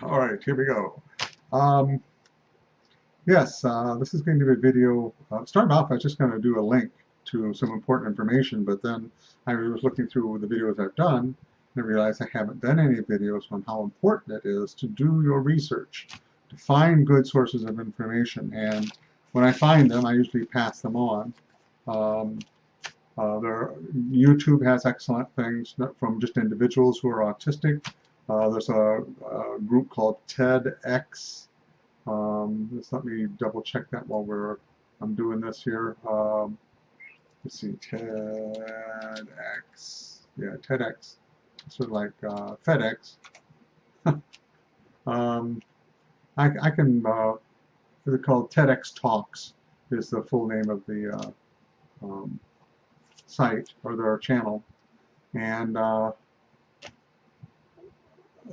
All right, here we go. Um, yes, this is going to be a video. Starting off, I was just going to do a link to some important information, but then I was looking through the videos I've done and I realized I haven't done any videos on how important it is to do your research, to find good sources of information. And when I find them, I usually pass them on. Um, YouTube has excellent things from just individuals who are autistic. There's a group called TEDx. Just let me double check that while I'm doing this here. Let's see, TEDx. Yeah, TEDx. Sort of like FedEx. um, I can. They're called TEDx Talks. Is the full name of the site or their channel, and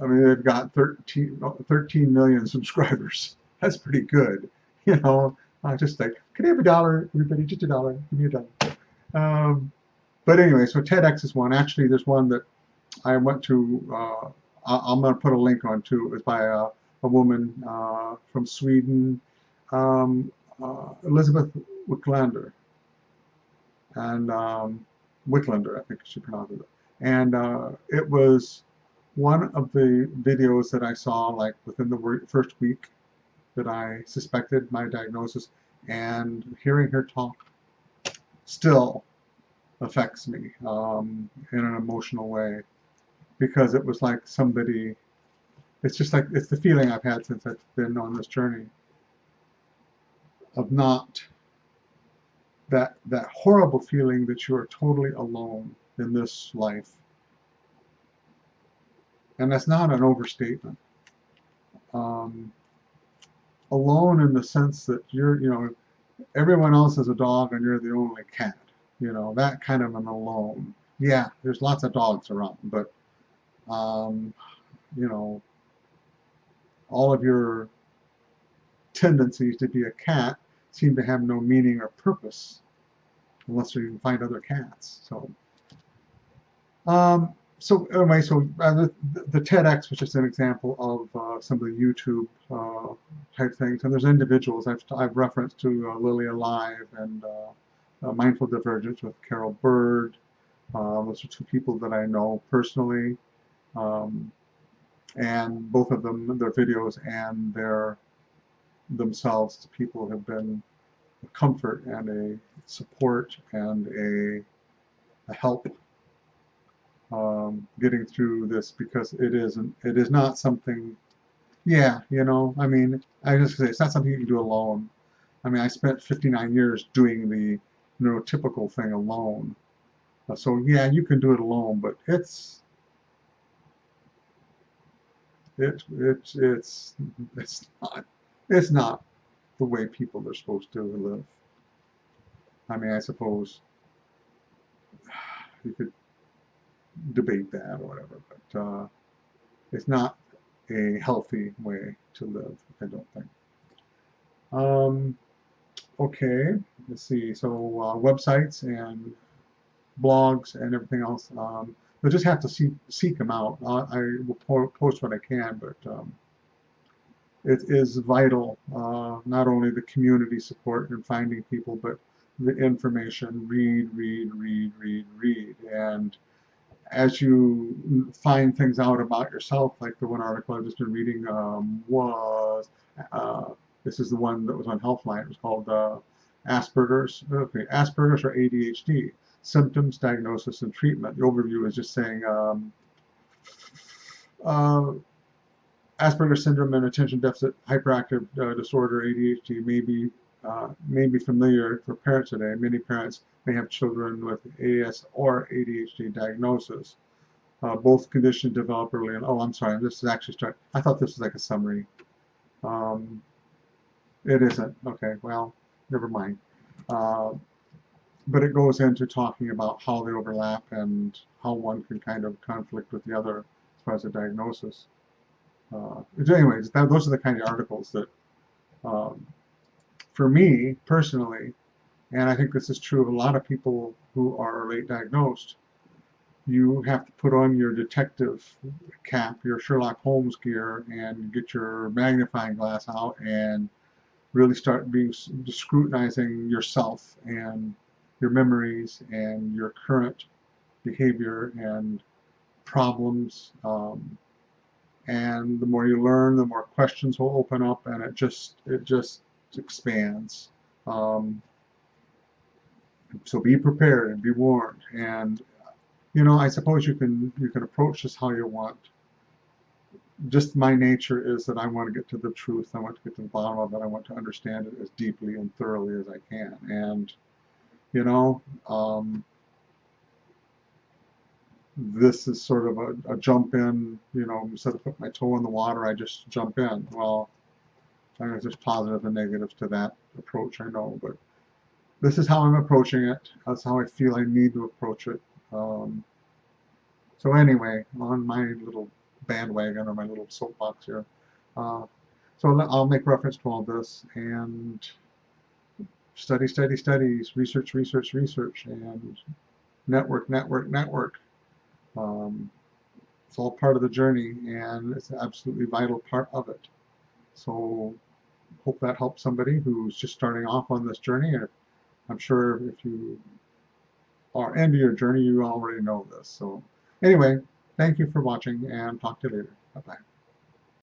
I mean, they've got 13 million subscribers. That's pretty good. You know, I just like, can I have $1? Everybody, just $1. Give me $1. But anyway, so TEDx is one. Actually, there's one that I went to, I'm going to put a link on too. It was by a woman from Sweden, Elizabeth Wicklander. And Wicklander, I think she pronounced it. And it was one of the videos that I saw like within the first week that I suspected my diagnosis, and hearing her talk still affects me in an emotional way, because it was like somebody, it's just like, it's the feeling I've had since I've been on this journey of not, that horrible feeling that you are totally alone in this life. And that's not an overstatement. Alone in the sense that you're, everyone else is a dog and you're the only cat. That kind of an alone. Yeah, there's lots of dogs around, but, all of your tendencies to be a cat seem to have no meaning or purpose unless you can find other cats. So anyway, the TEDx was just an example of some of the YouTube type things, and there's individuals I've referenced to Lily Alive and Mindful Divergence with Carol Bird. Those are two people that I know personally, and both of them, their videos and their themselves to people have been a comfort and a support and a help getting through this, because it is not something, I mean, I just say it's not something you can do alone. I mean, I spent 59 years doing the neurotypical thing alone. So yeah, you can do it alone, but it's not the way people are supposed to live. I mean, I suppose you could debate that or whatever, but it's not a healthy way to live, I don't think. Okay, let's see. So websites and blogs and everything else. You'll just have to seek them out. I will post what I can, but it is vital, not only the community support and finding people, but the information. Read. And as you find things out about yourself, like the one article I've just been reading was, this is the one that was on Healthline. It was called Asperger's or ADHD, Symptoms, Diagnosis, and Treatment. The overview is just saying Asperger's syndrome and attention deficit hyperactive disorder, ADHD, may be familiar for parents today. Many parents may have children with AS or ADHD diagnosis. Both conditions develop early. Oh, I'm sorry. This is actually I thought this was like a summary. It isn't. Okay. Well, never mind. But it goes into talking about how they overlap and how one can kind of conflict with the other as far as the diagnosis. Anyways, those are the kind of articles that, for me personally, and I think this is true of a lot of people who are late diagnosed, you have to put on your detective cap, your Sherlock Holmes gear, and get your magnifying glass out and really start scrutinizing yourself and your memories and your current behavior and problems. And the more you learn, the more questions will open up, and it just expands. Um, so be prepared and be warned. And I suppose you can approach this how you want. Just my nature is that I want to get to the truth. I want to get to the bottom of it. I want to understand it as deeply and thoroughly as I can. And this is sort of a jump in. Instead of putting my toe in the water, I just jump in. Well, there's positives and negatives to that approach, I know, but this is how I'm approaching it. That's how I feel I need to approach it. So anyway, on my little bandwagon or my little soapbox here, so I'll make reference to all this and study, research, and network. It's all part of the journey, and it's an absolutely vital part of it. So hope that helps somebody who's just starting off on this journey. I'm sure if you are into your journey, you already know this. So anyway, thank you for watching, and talk to you later. Bye-bye.